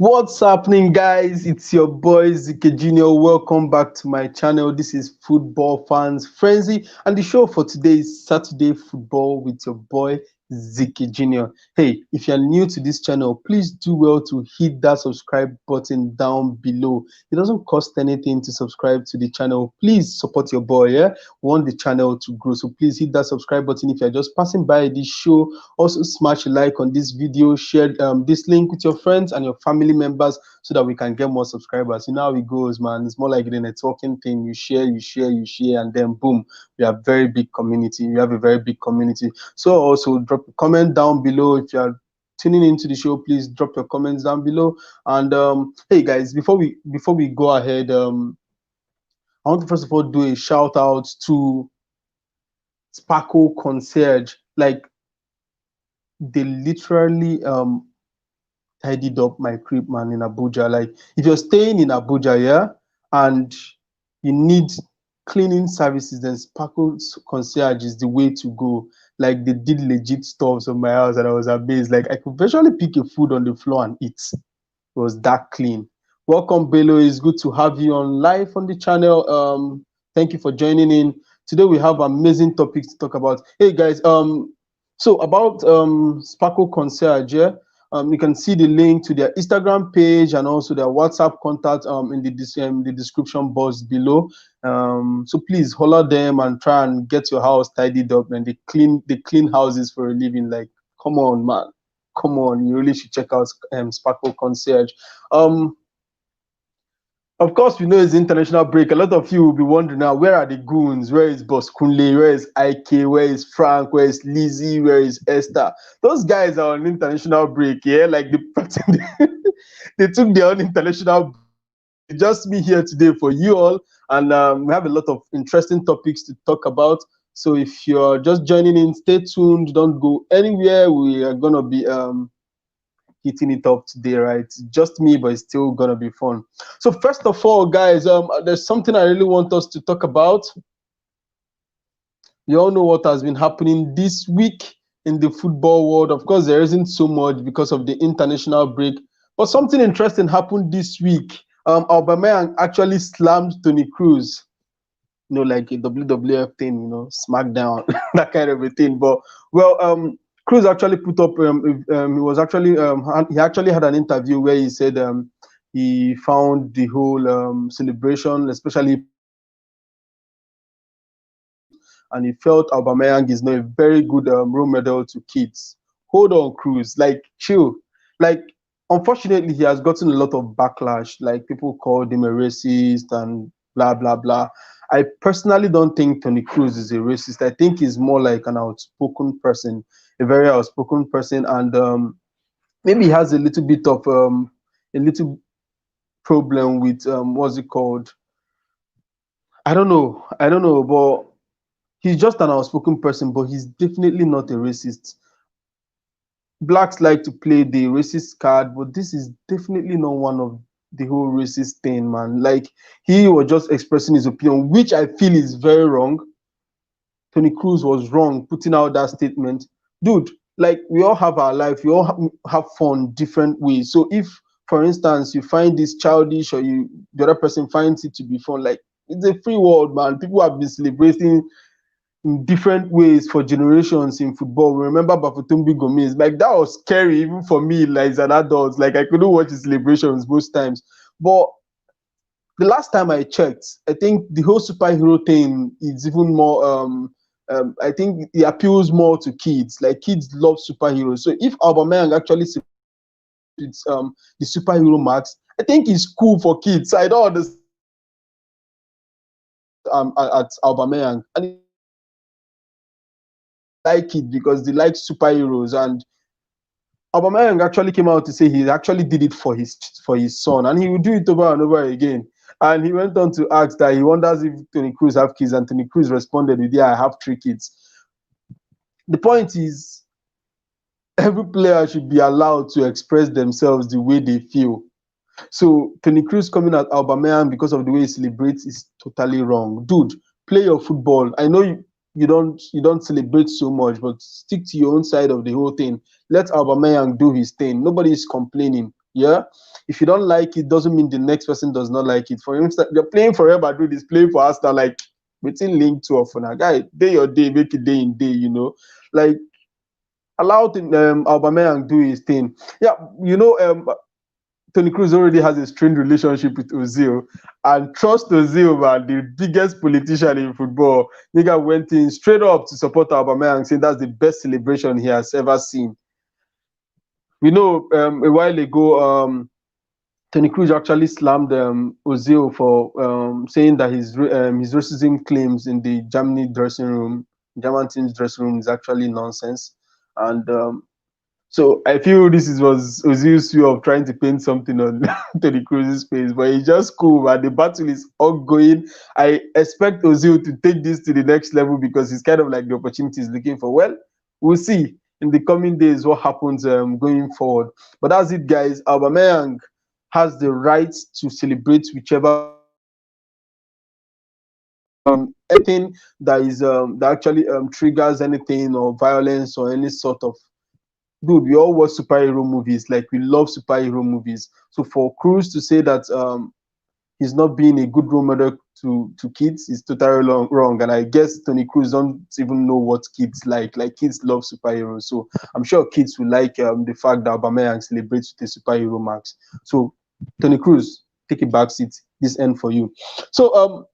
What's happening, guys? It's your boy Zike Junior. Welcome back to my channel. This is Football Fans Frenzy, and the show for today is Saturday Football with your boy Zike Junior. Hey, if you're new to this channel, please do well to hit that subscribe button down below. It doesn't cost anything to subscribe to the channel. Please support your boy. Yeah, we want the channel to grow, so please hit that subscribe button. If you're just passing by this show, also smash a like on this video, share this link with your friends and your family members so that we can get more subscribers. You know how it goes, man. It's more like the networking thing. You share, and then boom, we have very big community. We have a very big community. So also drop a comment down below if you're tuning into the show. Please drop your comments down below. And hey guys, before we go ahead, I want to first of all do a shout out to Sparkle Concierge. Like, they literally tidied up my crib, man, in Abuja. Like, if you're staying in Abuja, yeah, and you need cleaning services, then Sparkle Concierge is the way to go. Like, they did legit stuff on my house, and I was amazed. Like, I could virtually pick a food on the floor and eat. It was that clean. Welcome, Bello. It's good to have you on live on the channel. Thank you for joining in. Today we have amazing topics to talk about. Hey guys, so about Sparkle Concierge, yeah? You can see the link to their Instagram page and also their WhatsApp contact in the description box below. So please holler them and try and get your house tidied up. And they clean houses for a living. Like, come on, man, come on! You really should check out Sparkle Concierge. Of course, we know it's international break. A lot of you will be wondering now, where are the goons? Where is Boss Kunle? Where is Ike? Where is Frank? Where is Lizzie? Where is Esther? Those guys are on international break, yeah? Like, they took their own international break. Just me here today for you all. And we have a lot of interesting topics to talk about. So if you're just joining in, stay tuned. Don't go anywhere. We are going to be hitting it up today, right? Just me, but it's still gonna be fun. So first of all, guys, there's something I really want us to talk about. You all know what has been happening this week in the football world. Of course, there isn't so much because of the international break, but something interesting happened this week. Aubameyang actually slammed Toni Kroos, you know, like a WWF thing, you know, SmackDown, that kind of a thing. But well, Kroos actually put up. He actually had an interview where he said he found the whole celebration, especially, and he felt Aubameyang is not a very good role model to kids. Hold on, Kroos, like chill. Like, unfortunately, he has gotten a lot of backlash. Like, people called him a racist and blah blah blah. I personally don't think Toni Kroos is a racist. I think he's more like an outspoken person, a very outspoken person, and maybe he has a little bit of a little problem with what's it called? I don't know, but he's just an outspoken person, but he's definitely not a racist. Blacks like to play the racist card, but this is definitely not one of the whole racist thing, man. Like, he was just expressing his opinion, which I feel is very wrong. Toni Kroos was wrong putting out that statement. Dude, like, we all have our life, we all have fun different ways. So if, for instance, you find this childish, or the other person finds it to be fun, like, it's a free world, man. People have been celebrating in different ways for generations in football. Remember Bafutumbi Gomez? Like, that was scary even for me, like, as an adult. Like, I couldn't watch his celebrations most times. But the last time I checked, I think the whole superhero thing is even more I think it appeals more to kids. Like, kids love superheroes. So if Aubameyang actually it's the superhero marks, I think it's cool for kids. I don't understand at Aubameyang, and like it because they like superheroes. And Aubameyang actually came out to say he actually did it for his son, and he will do it over and over again. And he went on to ask that he wonders if Toni Kroos have kids, and Toni Kroos responded with, "Yeah, I have 3 kids." The point is, every player should be allowed to express themselves the way they feel. So Toni Kroos coming at Aubameyang because of the way he celebrates is totally wrong. Dude, play your football. I know you don't celebrate so much, but stick to your own side of the whole thing. Let Aubameyang do his thing. Nobody is complaining. Yeah, if you don't like it, doesn't mean the next person does not like it. For instance, you're playing for Real Madrid, is playing for Arsenal, like within link to often a guy day your day, make it day in day, like allow Aubameyang do his thing. Yeah, Toni Kroos already has a strained relationship with Ozil, and trust Ozil, man, the biggest politician in football. Nigga went in straight up to support Aubameyang, saying that's the best celebration he has ever seen. We know a while ago, Toni Kroos actually slammed Ozil for saying that his racism claims in the German team's dressing room is actually nonsense, and so I feel was Ozil's way of trying to paint something on Toni Kroos' face, but it's just cool, man. The battle is ongoing. I expect Ozil to take this to the next level because it's kind of like the opportunity he's looking for. Well, we'll see in the coming days what happens going forward. But that's it, guys. Aubameyang has the right to celebrate whichever anything that actually triggers anything or violence or any sort of. Dude, we all watch superhero movies. Like, we love superhero movies. So for Cruz to say that he's not being a good role model to kids is totally wrong. And I guess Toni Kroos don't even know what kids like. Like, kids love superheroes. So I'm sure kids will like the fact that Aubameyang celebrates with the superhero marks. So Toni Kroos, take a back seat. This end for you. So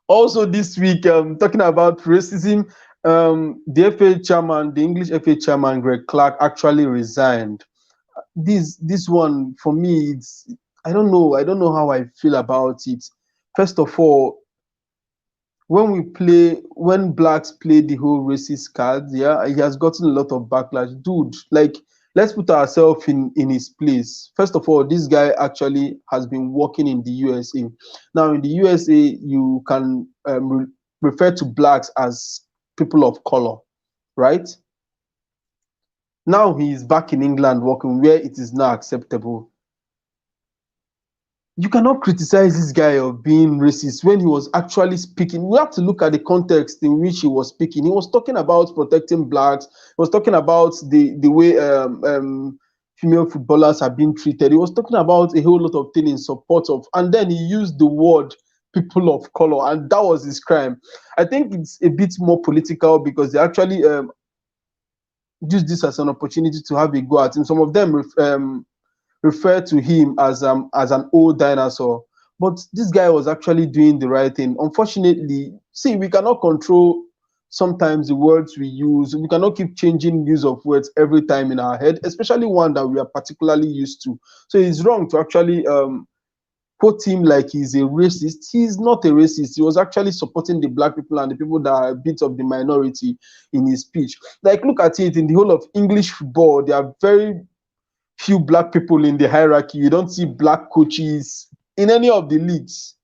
also this week, talking about racism, the FA chairman, the English FA chairman, Greg Clarke, actually resigned. This one for me, I don't know how I feel about it. First of all, when blacks play the whole racist card, yeah, he has gotten a lot of backlash. Dude, like, let's put ourselves in his place. First of all, this guy actually has been working in the USA. Now, in the USA, you can refer to blacks as people of color, right? Now he is back in England working where it is now acceptable. You cannot criticize this guy of being racist when he was actually speaking. We have to look at the context in which he was speaking. He was talking about protecting blacks. He was talking about the way female footballers are being treated. He was talking about a whole lot of things in support of, and then he used the word people of color, and that was his crime. I think it's a bit more political because they actually use this as an opportunity to have a go at him. Some of them refer to him as an old dinosaur, but this guy was actually doing the right thing. Unfortunately, see, we cannot control sometimes the words we use. We cannot keep changing use of words every time in our head, especially one that we are particularly used to. So it's wrong to actually quote him like he's a racist. He's not a racist. He was actually supporting the black people and the people that are a bit of the minority in his speech. Like, look at it, in the whole of English football, there are very few black people in the hierarchy. You don't see black coaches in any of the leagues.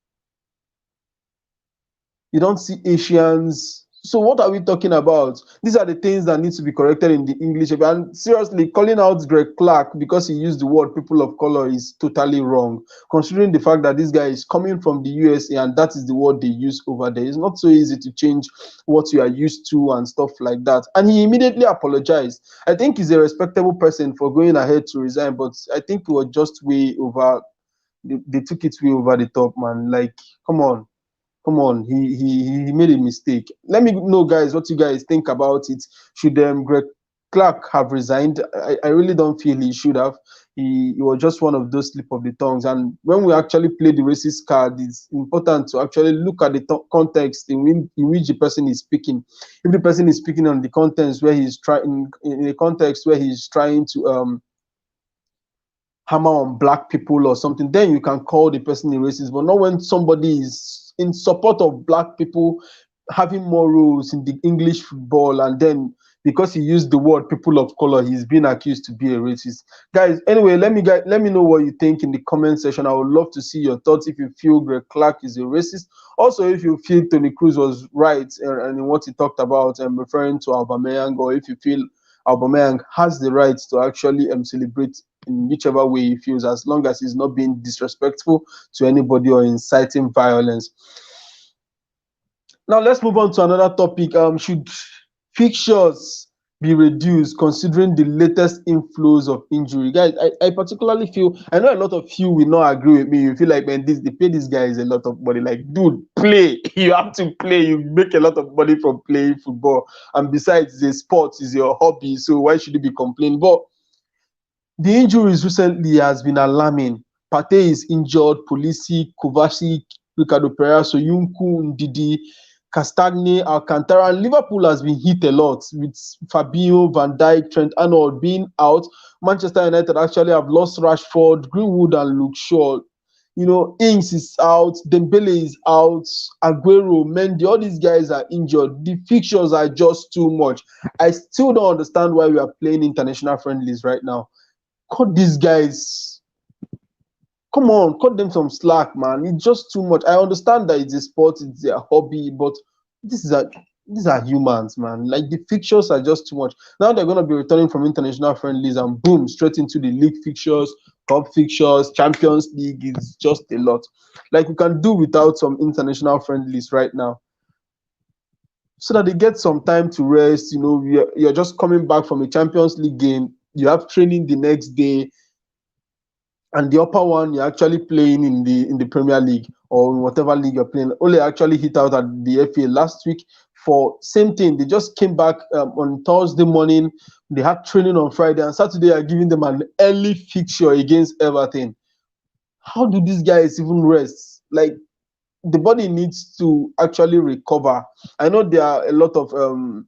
You don't see Asians. So what are we talking about? These are the things that need to be corrected in the English. And seriously, calling out Greg Clarke because he used the word people of color is totally wrong, considering the fact that this guy is coming from the USA and that is the word they use over there. It's not so easy to change what you are used to and stuff like that. And he immediately apologized. I think he's a respectable person for going ahead to resign, but I think it was just way over. They took it way over the top, man. Like, come on. Come on, he made a mistake. Let me know, guys, what you guys think about it. Should Greg Clarke have resigned? I really don't feel he should have. He was just one of those slip of the tongues. And when we actually play the racist card, it's important to actually look at the context in which the person is speaking. If the person is speaking on the context where he's trying, in a context where he's trying to hammer on black people or something, then you can call the person a racist, but not when somebody is in support of black people having more roles in the English football, and then because he used the word people of color, he's been accused to be a racist. Guys, anyway, let me know what you think in the comment section. I would love to see your thoughts if you feel Greg Clarke is a racist. Also, if you feel Toni Kroos was right and in what he talked about and referring to Aubameyang, or if you feel Aubameyang has the right to actually celebrate in whichever way he feels, as long as he's not being disrespectful to anybody or inciting violence. Now let's move on to another topic. Should fixtures be reduced considering the latest inflows of injury? Guys, I particularly feel, I know a lot of you will not agree with me. You feel like, man, they pay these guys a lot of money. Like, dude, play. You have to play. You make a lot of money from playing football. And besides, it's a sport, it's your hobby. So why should you be complaining? But the injuries recently has been alarming. Partey is injured, Pulisic, Kovacic, Ricardo Pereira, Soyuncu, Ndidi, Castagne, Alcantara, and Liverpool has been hit a lot with Fabinho, Van Dijk, Trent Arnold being out. Manchester United actually have lost Rashford, Greenwood, and Luke Shaw. You know, Ings is out, Dembele is out, Aguero, Mendy, all these guys are injured. The fixtures are just too much. I still don't understand why we are playing international friendlies right now. Cut these guys. Come on, cut them some slack, man. It's just too much. I understand that it's a sport, it's a hobby, but this is a these are humans, man. Like the fixtures are just too much. Now they're gonna be returning from international friendlies and boom, straight into the league fixtures, cup fixtures, Champions League. It's just a lot. Like we can do without some international friendlies right now, so that they get some time to rest. You know, you're just coming back from a Champions League game. You have training the next day, and the upper one you're actually playing in the Premier League or in whatever league you're playing. Ole actually hit out at the FA last week for same thing. They just came back on Thursday morning. They had training on Friday, and Saturday are giving them an early fixture against Everton. How do these guys even rest? Like the body needs to actually recover. I know there are a lot of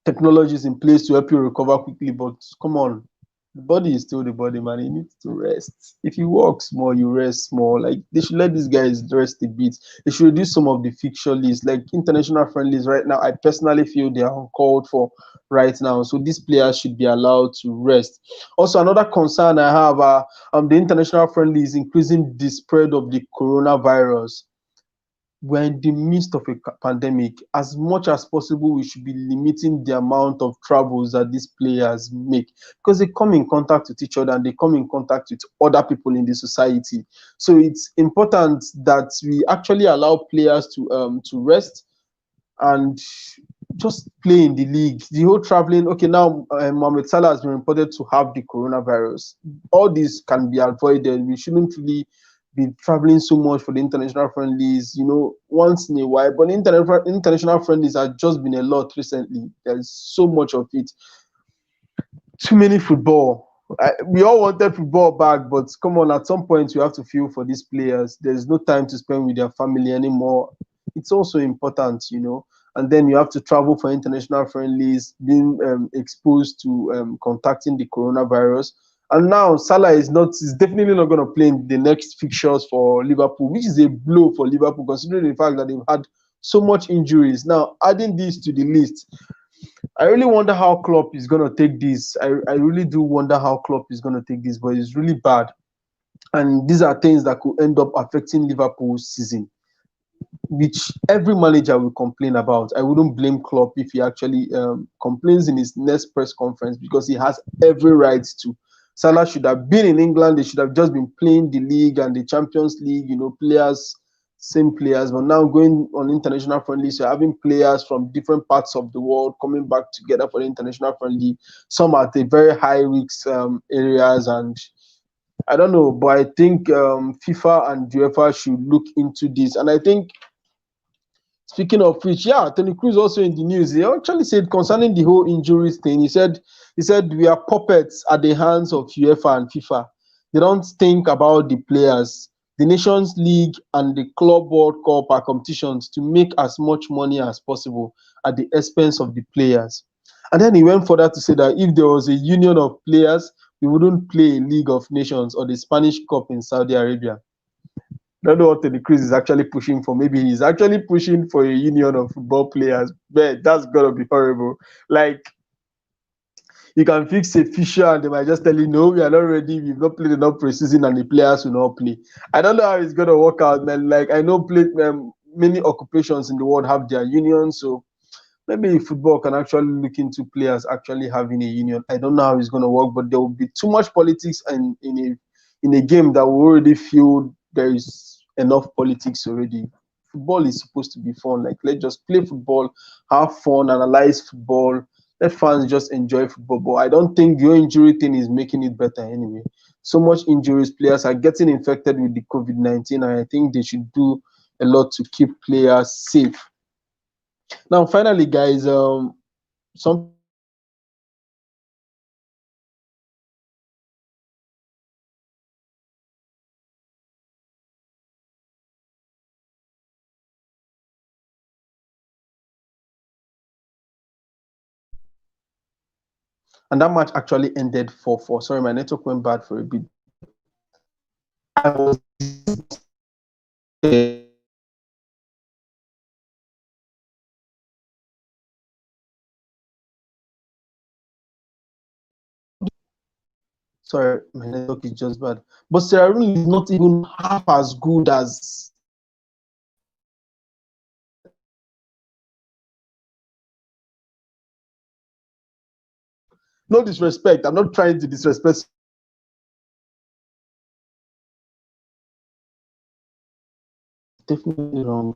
technologies in place to help you recover quickly, but come on, the body is still the body, man. He needs to rest. If you work small, you rest small. Like they should let these guys rest a bit. They should reduce some of the fixture lists, like international friendlies. Right now, I personally feel they are uncalled for right now. So these players should be allowed to rest. Also, another concern I have the international friendly is increasing the spread of the coronavirus. We're in the midst of a pandemic. As much as possible, we should be limiting the amount of travels that these players make, because they come in contact with each other and they come in contact with other people in the society. So it's important that we actually allow players to rest and just play in the league. The whole traveling, okay, now Mohamed Salah has been reported to have the coronavirus. All this can be avoided. We shouldn't really be traveling so much for the international friendlies, you know, once in a while. But international friendlies have just been a lot recently. There's so much of it. Too many football. We all wanted football back, but come on, at some point you have to feel for these players. There's no time to spend with their family anymore. It's also important, you know. And then you have to travel for international friendlies, being exposed to contacting the coronavirus. And now Salah is definitely not going to play in the next fixtures for Liverpool, which is a blow for Liverpool, considering the fact that they've had so much injuries. Now, adding this to the list, I really wonder how Klopp is going to take this. I really do wonder how Klopp is going to take this, but it's really bad. And these are things that could end up affecting Liverpool's season, which every manager will complain about. I wouldn't blame Klopp if he actually complains in his next press conference, because he has every right to. Salah should have been in England. They should have just been playing the league and the Champions League, you know, same players. But now going on international friendlies, you're having players from different parts of the world coming back together for the international friendly, some at a very high risk areas. And I don't know, but I think FIFA and UEFA should look into this. And I think, speaking of which, yeah, Toni Kroos also in the news. He actually said concerning the whole injuries thing, he said we are puppets at the hands of UEFA and FIFA. They don't think about the players. The Nations League and the Club World Cup are competitions to make as much money as possible at the expense of the players. And then he went further to say that if there was a union of players, we wouldn't play a League of Nations or the Spanish Cup in Saudi Arabia. I don't know what Toni Kroos is actually pushing for. Maybe he's actually pushing for a union of football players. Man, that's gonna be horrible. Like, you can fix a fixture and they might just tell you, no, we are not ready. We've not played enough preseason and the players will not play. I don't know how it's gonna work out, man. Like, I know many occupations in the world have their unions, so maybe football can actually look into players actually having a union. I don't know how it's gonna work, but there will be too much politics and in a game that we already feel there is enough politics already. Football is supposed to be fun. Like, let's just play football, have fun, analyze football. Let fans just enjoy football. But I don't think your injury thing is making it better anyway. So much injuries, players are getting infected with the COVID-19, and I think they should do a lot to keep players safe. Now, finally, guys, some and that match actually ended 4-4. Sorry, my network went bad for a bit. I was sorry, my network is just bad. But Sierra Loane is not even half as good as. No disrespect. I'm not trying to disrespect. Definitely wrong.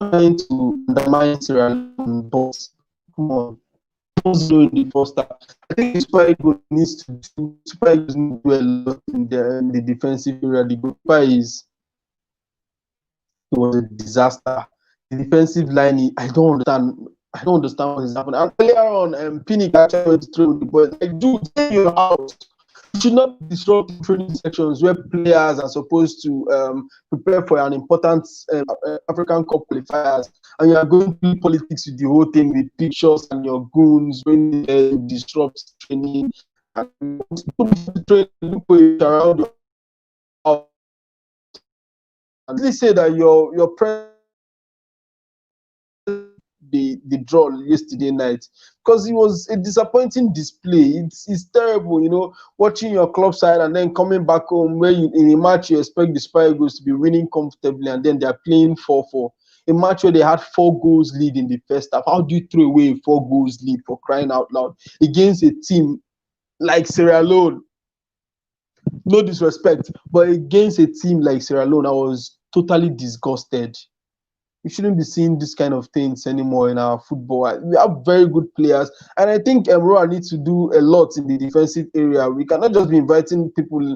Trying to undermine Sierra Leone, but come on. 2-0 in the first half. I think Super Eagles needs to do a lot in the defensive area. The goalkeeper it was a disaster. The defensive line, I don't understand. I don't understand what is happening. And earlier on, Pinnick actually went to throw the ball. Like, dude, stay your house. You should not disrupt training sections where players are supposed to prepare for an important African Cup qualifiers, and you are going to do politics with the whole thing with pictures and your goons when they disrupt training. And training around your house. And they say that your president the draw yesterday night because it was a disappointing display. It's terrible, watching your club side and then coming back home where in a match you expect the Super Eagles to be winning comfortably and then they're playing 4-4. A match where they had 4 goals lead in the first half. How do you throw away a 4 goals lead, for crying out loud, against a team like Sierra Leone? No disrespect, but against a team like Sierra Leone, I was totally disgusted. We shouldn't be seeing this kind of things anymore in our football. We have very good players, and I think Roa needs to do a lot in the defensive area. We cannot just be inviting people.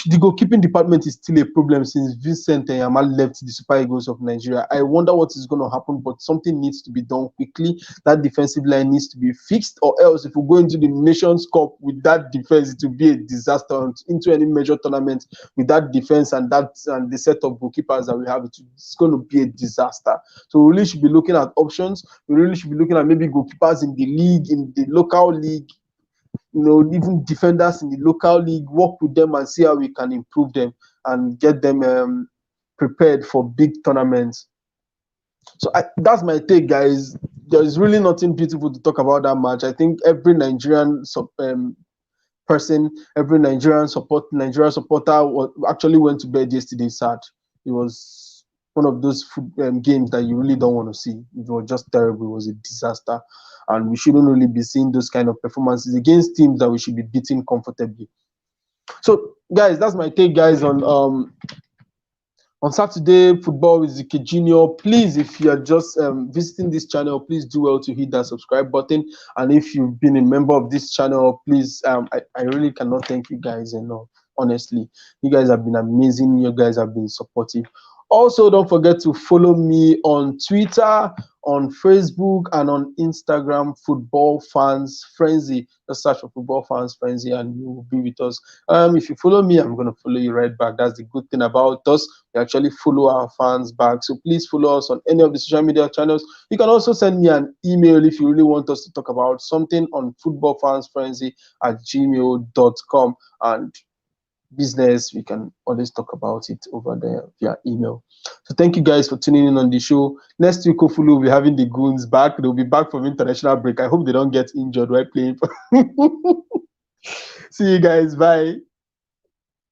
The goalkeeping department is still a problem since Vincent Yamal left the Super Eagles of Nigeria. I wonder what is going to happen, but something needs to be done quickly. That defensive line needs to be fixed, or else if we go into the Nations Cup with that defense, it will be a disaster. Into any major tournament with that defense and the set of goalkeepers that we have, it's going to be a disaster. So we really should be looking at options. We really should be looking at maybe goalkeepers in the league, in the local league, even defenders in the local league, work with them and see how we can improve them and get them prepared for big tournaments. So that's my take, guys. There's really nothing beautiful to talk about that match. I think every Nigerian person, every Nigerian supporter actually went to bed yesterday sad. It was one of those games that you really don't want to see. It was just terrible. It was a disaster. And we shouldn't really be seeing those kind of performances against teams that we should be beating comfortably. So, guys, that's my take, guys, on Saturday football with Ziki Junior. Please, if you are just visiting this channel, please do well to hit that subscribe button. And if you've been a member of this channel, please, I really cannot thank you guys enough. Honestly, you guys have been amazing. You guys have been supportive. Also, don't forget to follow me on Twitter, on Facebook, and on Instagram, Football Fans Frenzy. Just search for Football Fans Frenzy and you will be with us. If you follow me, I'm going to follow you right back. That's the good thing about us. We actually follow our fans back. So please follow us on any of the social media channels. You can also send me an email if you really want us to talk about something on footballfansfrenzy@gmail.com. And business, we can always talk about it over there via email. So thank you guys for tuning in on the show. Next week, hopefully, we'll be having the goons back. They'll be back from international break. I hope they don't get injured while playing. See you guys. Bye.